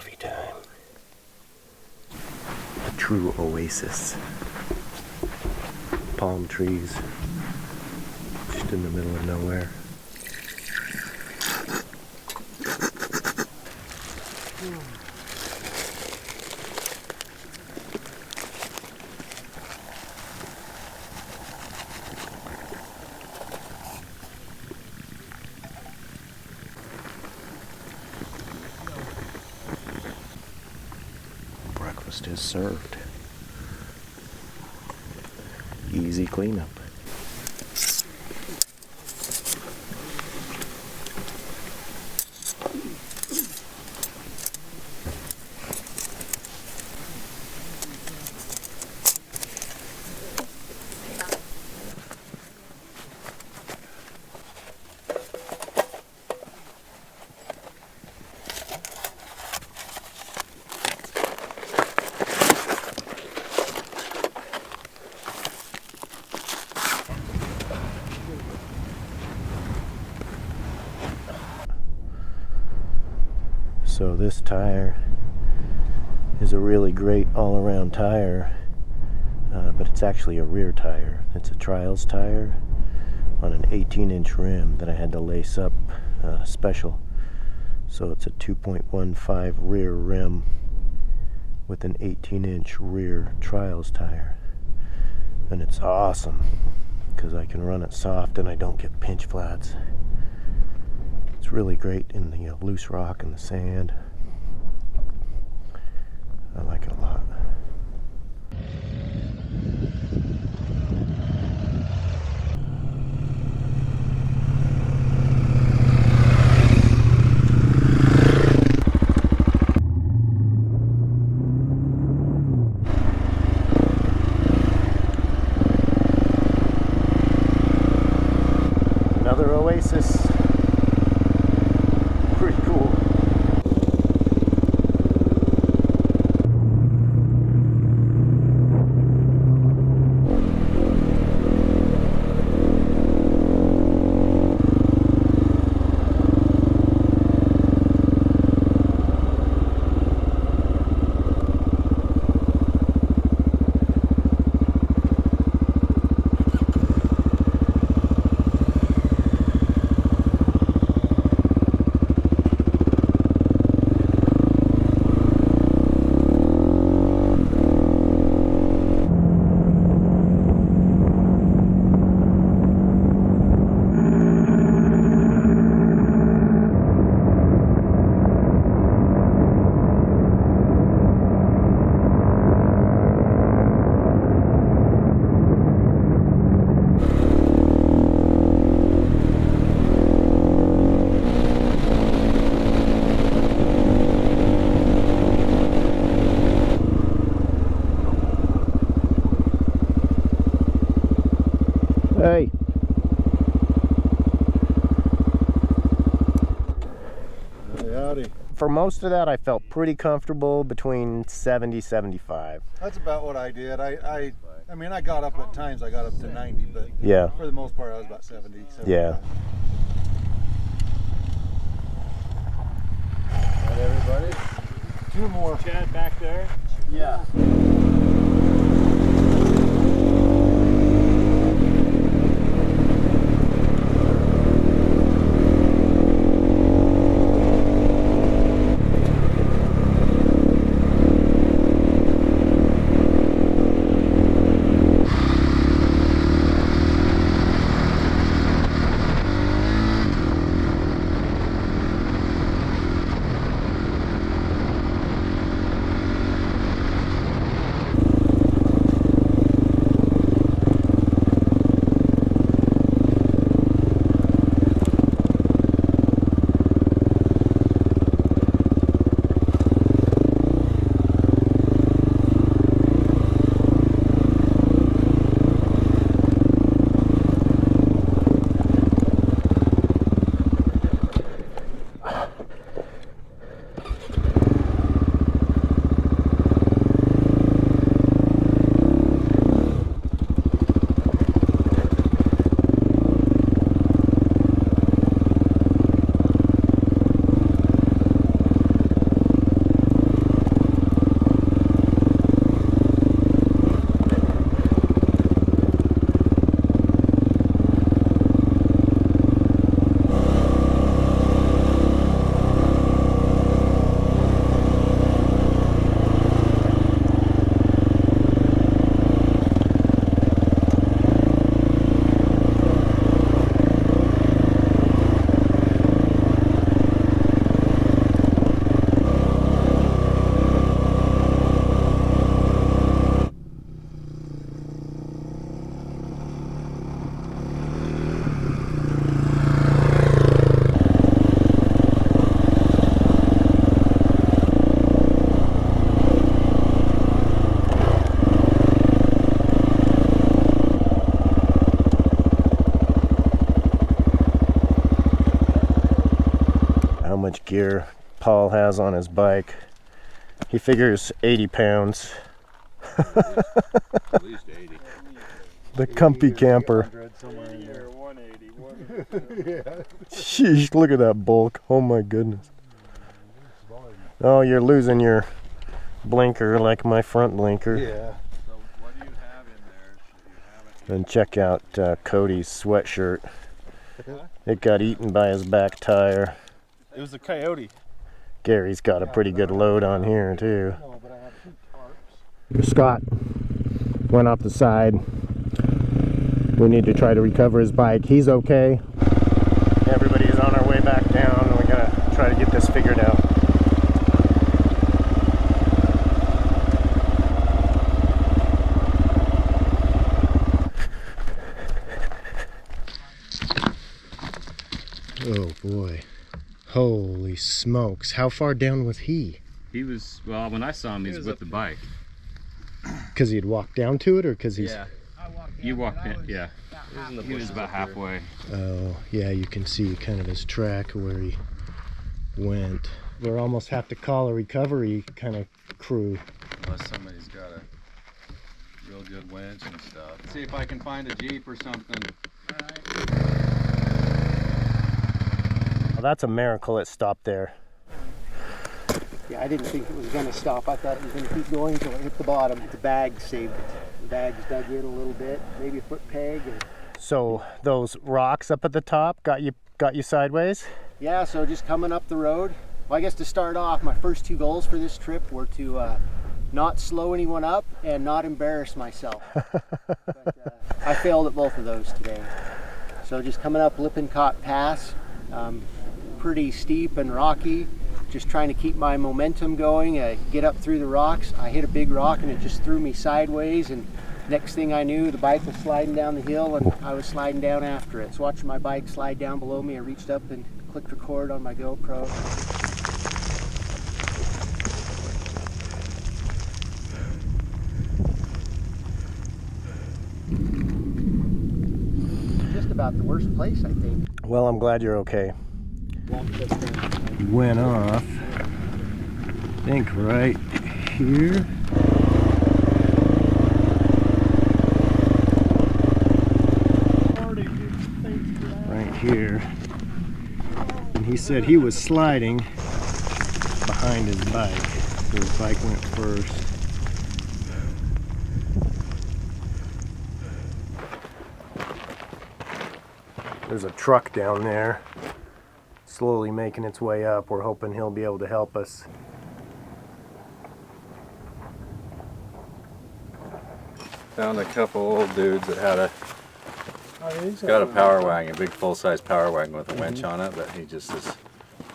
coffee time. A true oasis. Palm trees, just in the middle of nowhere. Breakfast is served. Easy cleanup. So this tire is a really great all-around tire, but it's actually a rear tire. It's a trials tire on an 18-inch rim that I had to lace up special. So it's a 2.15 rear rim with an 18-inch rear trials tire. And it's awesome because I can run it soft and I don't get pinch flats. It's really great in the loose rock and the sand. I like it a lot. Another Oasis. Pretty cool. Hey. Howdy. For most of that, I felt pretty comfortable between 70, 75. That's about what I did. I mean, I got up at times, I got up to 90, but Yeah. for the most part, I was about 70, 75. Yeah. All right, everybody. Two more. Chad back there. Yeah. gear Paul has on his bike. He figures 80 pounds. At least 80. The comfy camper. Sheesh, look at that bulk. Oh my goodness. Oh, you're losing your blinker like my front blinker. Yeah. So what do you have in there? You And check out Cody's sweatshirt. It got eaten by his back tire. It was a coyote. Gary's got a pretty good load on here too. Scott went off the side. We need to try to recover his bike. He's okay. Everybody is on our way back down. We gotta try to get this figured out. Oh boy. Holy smokes. How far down was he? He was, well, when I saw him, he was with the bike. Because he had walked down to it, or because he's... Yeah. You walked in, yeah. He was about halfway. Oh, yeah, you can see kind of his track where he went. We'll almost have to call a recovery kind of crew. Unless somebody's got a real good winch and stuff. See if I can find a Jeep or something. Well, that's a miracle it stopped there. Yeah, I didn't think it was going to stop. I thought it was going to keep going until it hit the bottom. The bag saved it. The bag's dug in a little bit, maybe a foot peg. And... So those rocks up at the top got you sideways? Yeah, so just coming up the road. Well, I guess to start off, my first two goals for this trip were to not slow anyone up and not embarrass myself. But, I failed at both of those today. So just coming up Lippincott Pass, pretty steep and rocky. Just trying to keep my momentum going, get up through the rocks. I hit a big rock and it just threw me sideways, and next thing I knew, the bike was sliding down the hill and I was sliding down after it. So watching my bike slide down below me, I reached up and clicked record on my GoPro. Just about the worst place, I think. Well, I'm glad you're okay. Went off, I think right here. Right here. And he said he was sliding behind his bike. So his bike went first. There's a truck down there, slowly making its way up. We're hoping he'll be able to help us. Found a couple old dudes that had he's got a power wagon, a big full-size power wagon with a winch on it, but he just is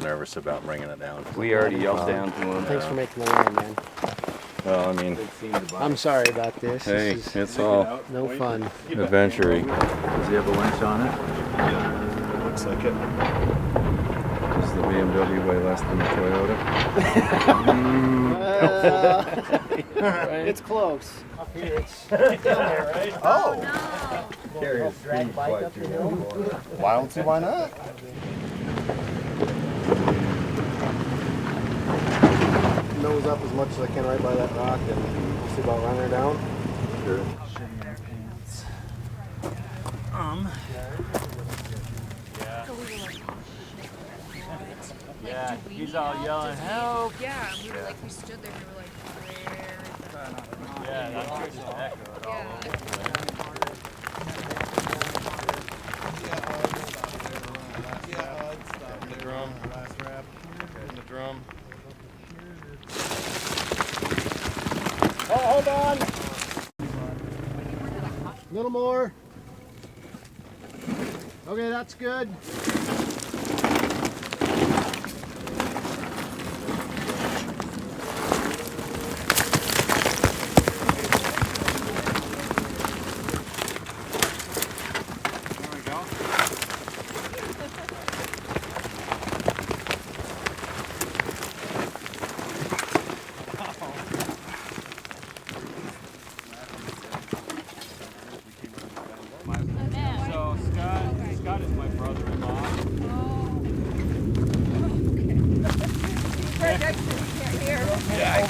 nervous about bringing it down. We already yelled down to him. Thanks for making the run, man. Well, I mean, I'm sorry about this. hey, This is it's all no fun. adventure-y. Does he have a winch on it? Yeah, looks like it. Does the BMW weigh less than the Toyota? It's close. Up here, it's down there, right? Oh! We'll drag the bike up the hill. Well, I don't see why not. Nose up as much as I can right by that rock and we'll see about running her down. Sure. Yeah, he's all yelling, help! Yeah, we were like, we stood there, we were like, where is that? Yeah, that sure just echoed all over. In the drum. In the drum. Oh, hold on. A little more. Okay, that's good. So Scott is my brother-in-law. I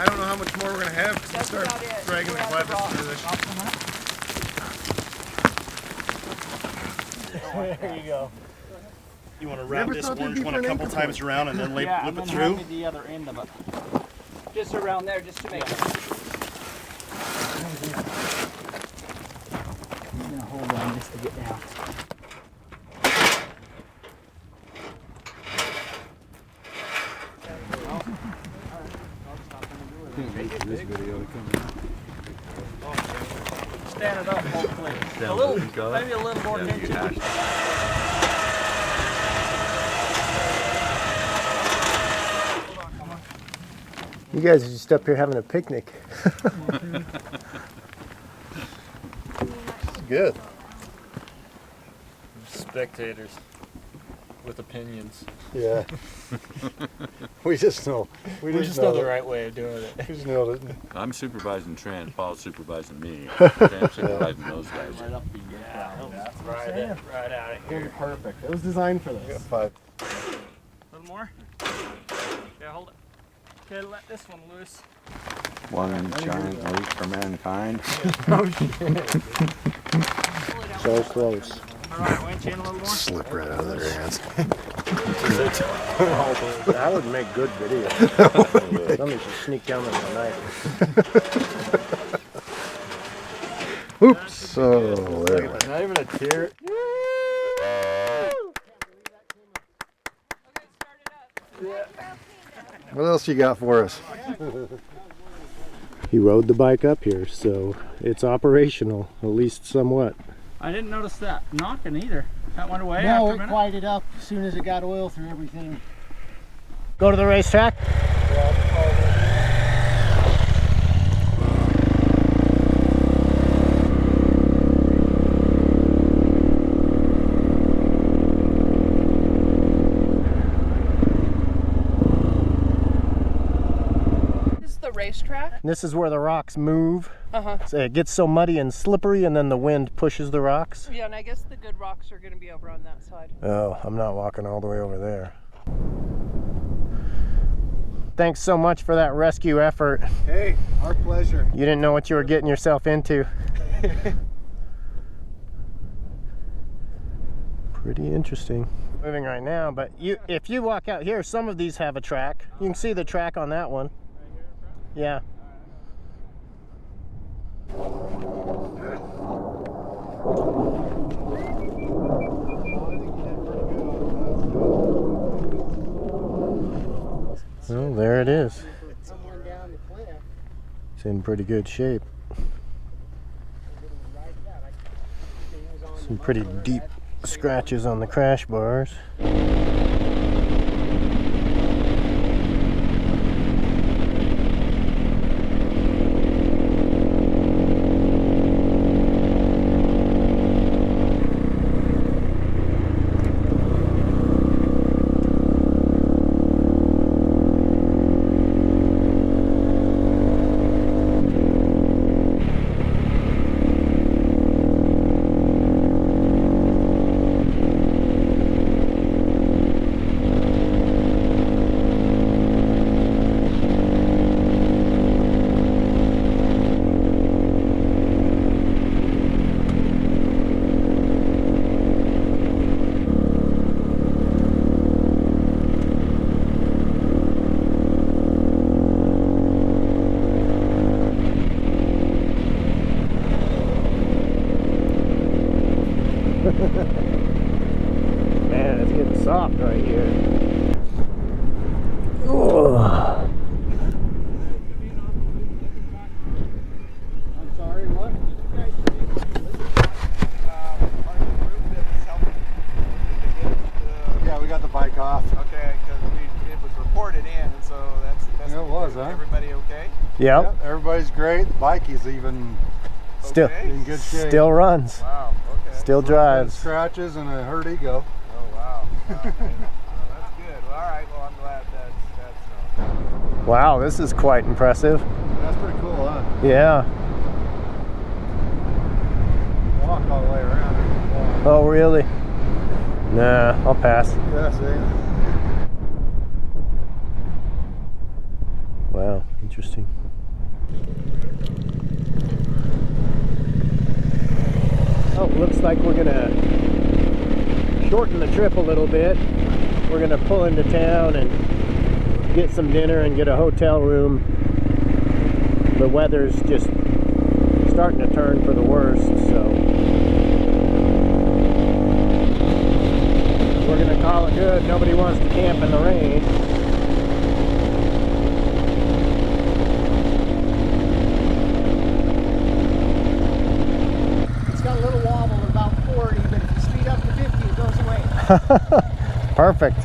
don't know how much more we're gonna have because we start dragging the clevis through this. There you go. You want to wrap this orange one a couple times around and then lip it through? The other end of it. Just around there, just to make it. Now hold on just to get down. Stand it up, hopefully. A little, maybe a little more tension. You guys are just up here having a picnic. Good. Spectators with opinions. Yeah. We just know. We just know the right way of doing it. We just know it. I'm supervising Trent, Paul's supervising me. Trent's supervising those guys. Right out of here. Perfect. It was designed for this. 5. A little more? Yeah, hold it. Okay, let this one loose. One giant leap for mankind. So close. Alright, winch in a little more. Slip right out of their hands. That would make good video. Somebody should sneak down with a knife. Oops. Oh, there it went. Not even a tear. What else you got for us? He rode the bike up here, so it's operational, at least somewhat. I didn't notice that knocking either. That went away No, after a it minute. quieted up as soon as it got oil through everything. Go to the racetrack? This is the racetrack. This is where the rocks move. Uh-huh. So it gets so muddy and slippery, and then the wind pushes the rocks. Yeah, and I guess the good rocks are going to be over on that side. Oh, I'm not walking all the way over there. Thanks so much for that rescue effort. Hey, our pleasure. You didn't know what you were getting yourself into. Pretty interesting. Moving right now, but if you walk out here, some of these have a track. You can see the track on that one. Yeah. Well, there it is. It's in pretty good shape. Some pretty deep scratches on the crash bars. Man, it's getting soft right here. Oh. I'm sorry, what? Yeah, we got the bike off. Okay, because it was reported in, and so that's Yeah, it was, huh? Everybody okay? Yep. Everybody's great. The bike is even Still, Okay. In good shape. still runs, Wow. Okay. still drives. Scratches and a hurt ego. Oh wow. Okay. That's good. Well, all right. Well, I'm glad that's Wow, this is quite impressive. That's pretty cool, huh? Yeah. Walk all the way around. Oh, really? Nah, I'll pass. Yeah, see? Wow, interesting. Oh, looks like we're gonna shorten the trip a little bit. We're gonna pull into town and get some dinner and get a hotel room. The weather's just starting to turn for the worst, so we're gonna call it good. Nobody wants to camp in the rain. It's got a little wobble at about 40, but if you speed up to 50, it goes away. Perfect.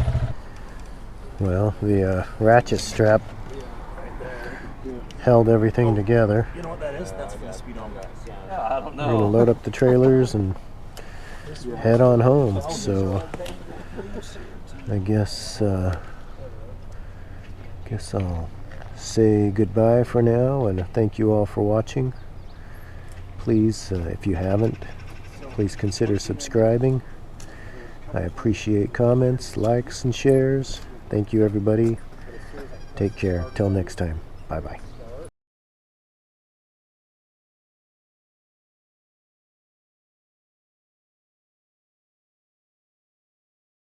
Well, the ratchet strap held everything together. You know what that is? That's for the speedometer. Yeah, I don't We're gonna load up the trailers and head on home. So I guess I'll say goodbye for now and thank you all for watching. Please, if you haven't, please consider subscribing. I appreciate comments, likes, and shares. Thank you, everybody. Take care. Till next time. Bye-bye.